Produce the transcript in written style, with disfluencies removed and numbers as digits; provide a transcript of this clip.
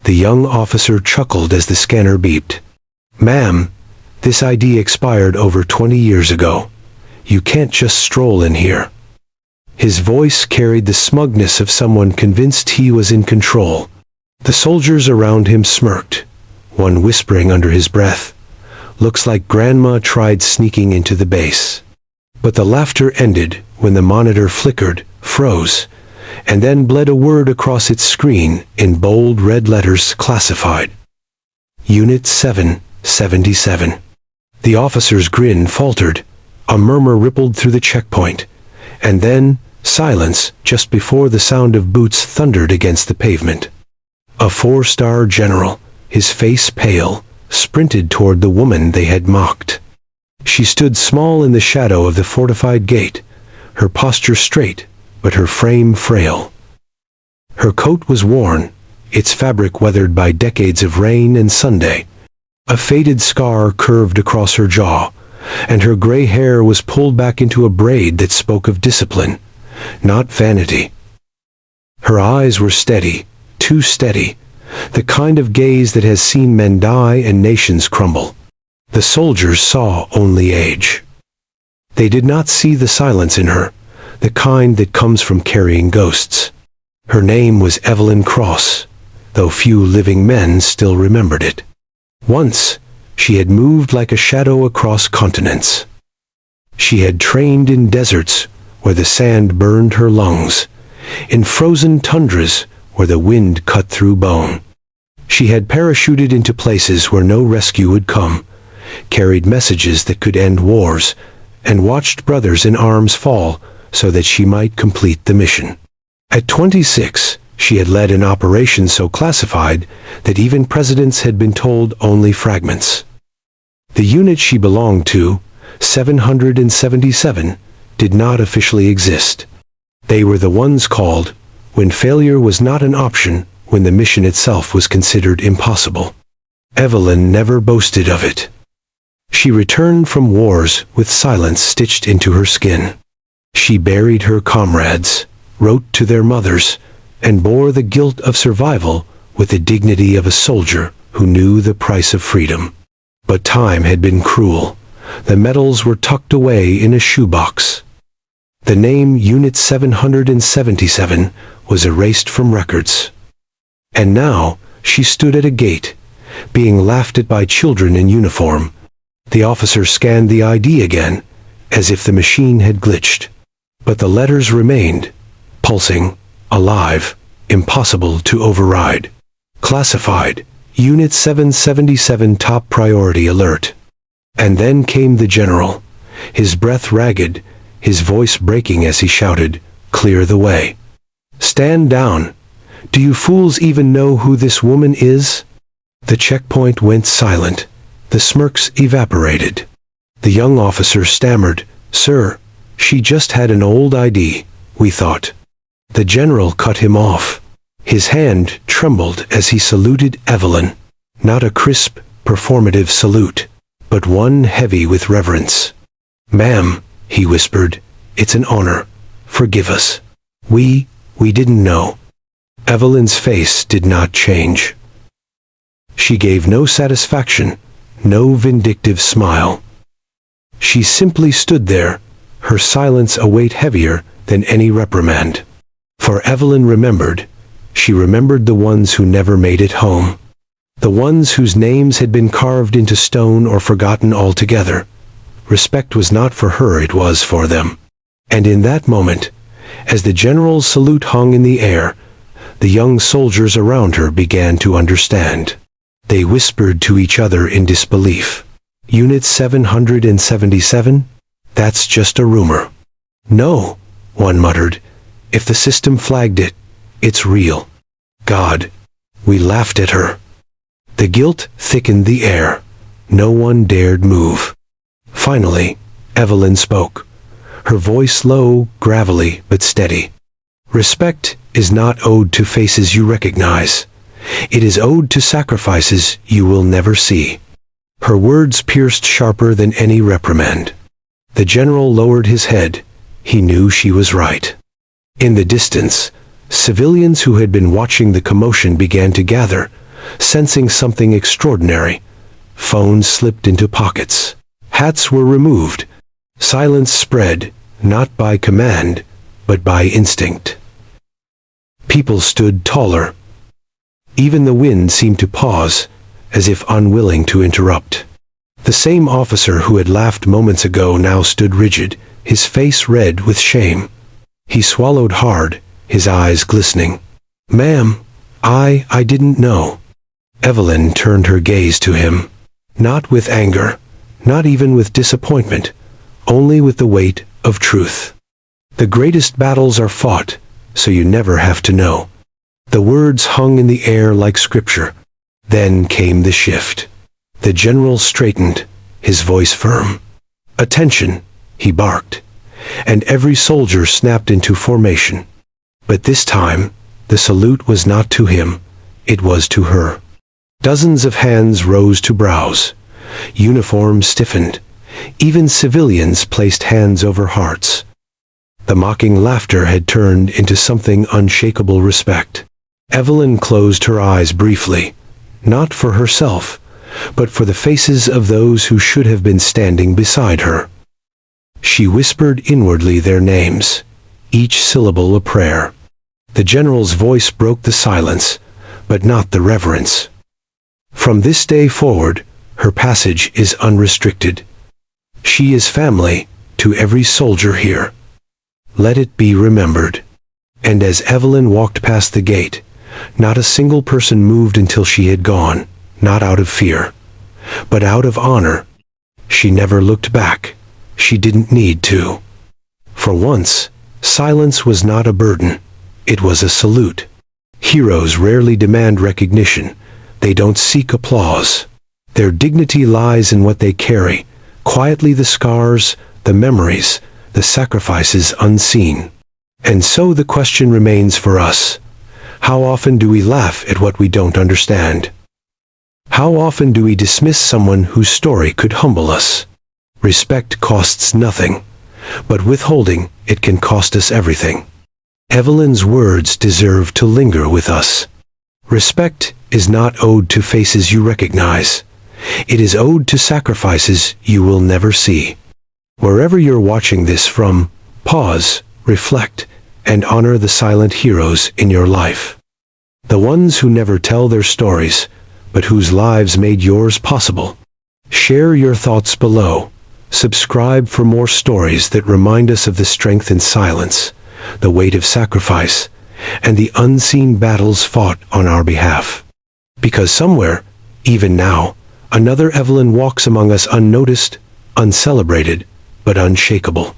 The young officer chuckled as the scanner beeped. "Ma'am, this ID expired over 20 years ago. You can't just stroll in here." His voice carried the smugness of someone convinced he was in control. The soldiers around him smirked, one whispering under his breath, "Looks like Grandma tried sneaking into the base." But the laughter ended when the monitor flickered, froze, and then bled a word across its screen in bold red letters: classified. Unit 777. The officer's grin faltered, a murmur rippled through the checkpoint, and then silence just before the sound of boots thundered against the pavement. A 4-star general, his face pale, sprinted toward the woman they had mocked. She stood small in the shadow of the fortified gate, her posture straight, but her frame frail. Her coat was worn, its fabric weathered by decades of rain and Sunday. A faded scar curved across her jaw, and her gray hair was pulled back into a braid that spoke of discipline, not vanity. Her eyes were steady, too steady, the kind of gaze that has seen men die and nations crumble. The soldiers saw only age. They did not see the silence in her, the kind that comes from carrying ghosts. Her name was Evelyn Cross, though few living men still remembered it. Once, she had moved like a shadow across continents. She had trained in deserts where the sand burned her lungs, in frozen tundras where the wind cut through bone. She had parachuted into places where no rescue would come, carried messages that could end wars, and watched brothers in arms fall so that she might complete the mission. At 26, she had led an operation so classified that even presidents had been told only fragments. The unit she belonged to, 777, did not officially exist. They were the ones called when failure was not an option, when the mission itself was considered impossible. Evelyn never boasted of it. She returned from wars with silence stitched into her skin. She buried her comrades, wrote to their mothers, and bore the guilt of survival with the dignity of a soldier who knew the price of freedom. But time had been cruel. The medals were tucked away in a shoebox. The name Unit 777 was erased from records. And now she stood at a gate, being laughed at by children in uniform. The officer scanned the ID again, as if the machine had glitched. But the letters remained, pulsing, alive, impossible to override. Classified, Unit 777 top priority alert. And then came the general, his breath ragged, his voice breaking as he shouted, "Clear the way. Stand down. Do you fools even know who this woman is?" The checkpoint went silent. The smirks evaporated. The young officer stammered, "Sir, she just had an old ID, we thought." The general cut him off. His hand trembled as he saluted Evelyn. Not a crisp, performative salute, but one heavy with reverence. "Ma'am," he whispered, "it's an honor. Forgive us. We didn't know." Evelyn's face did not change. She gave no satisfaction, no vindictive smile. She simply stood there, her silence a weight heavier than any reprimand. For Evelyn remembered. She remembered the ones who never made it home. The ones whose names had been carved into stone or forgotten altogether. Respect was not for her, it was for them. And in that moment, as the general's salute hung in the air, the young soldiers around her began to understand. They whispered to each other in disbelief. "Unit 777? That's just a rumor." "No," one muttered. "If the system flagged it, it's real." God, we laughed at her. The guilt thickened the air. No one dared move. Finally, Evelyn spoke, her voice low, gravelly, but steady. "Respect is not owed to faces you recognize. It is owed to sacrifices you will never see." Her words pierced sharper than any reprimand. The general lowered his head. He knew she was right. In the distance, civilians who had been watching the commotion began to gather, Sensing something extraordinary, phones slipped into pockets. Hats were removed. Silence spread, not by command, but by instinct. People stood taller. Even the wind seemed to pause, as if unwilling to interrupt. The same officer who had laughed moments ago now stood rigid, his face red with shame. He swallowed hard, his eyes glistening. "Ma'am, I didn't know." Evelyn turned her gaze to him. Not with anger, not even with disappointment, only with the weight of truth. The greatest battles are fought, so you never have to know. The words hung in the air like scripture. Then came the shift. The general straightened, his voice firm. "Attention," he barked, and every soldier snapped into formation. But this time, the salute was not to him, it was to her. Dozens of hands rose to brows. Uniforms stiffened. Even civilians placed hands over hearts. The mocking laughter had turned into something unshakable respect. Evelyn closed her eyes briefly, not for herself, but for the faces of those who should have been standing beside her. She whispered inwardly their names, each syllable a prayer. The general's voice broke the silence, but not the reverence. From this day forward, her passage is unrestricted. She is family to every soldier here. Let it be remembered. And as Evelyn walked past the gate, not a single person moved until she had gone, not out of fear, but out of honor. She never looked back. She didn't need to. For once, silence was not a burden. It was a salute. Heroes rarely demand recognition. They don't seek applause. Their dignity lies in what they carry, quietly the scars, the memories, the sacrifices unseen. And so the question remains for us. How often do we laugh at what we don't understand? How often do we dismiss someone whose story could humble us? Respect costs nothing, but withholding it can cost us everything. Evelyn's words deserve to linger with us. Respect is not owed to faces you recognize. It is owed to sacrifices you will never see. Wherever you're watching this from, pause, reflect, and honor the silent heroes in your life. The ones who never tell their stories, but whose lives made yours possible. Share your thoughts below. Subscribe for more stories that remind us of the strength in silence, the weight of sacrifice, and the unseen battles fought on our behalf. Because somewhere, even now, another Evelyn walks among us unnoticed, uncelebrated, but unshakable.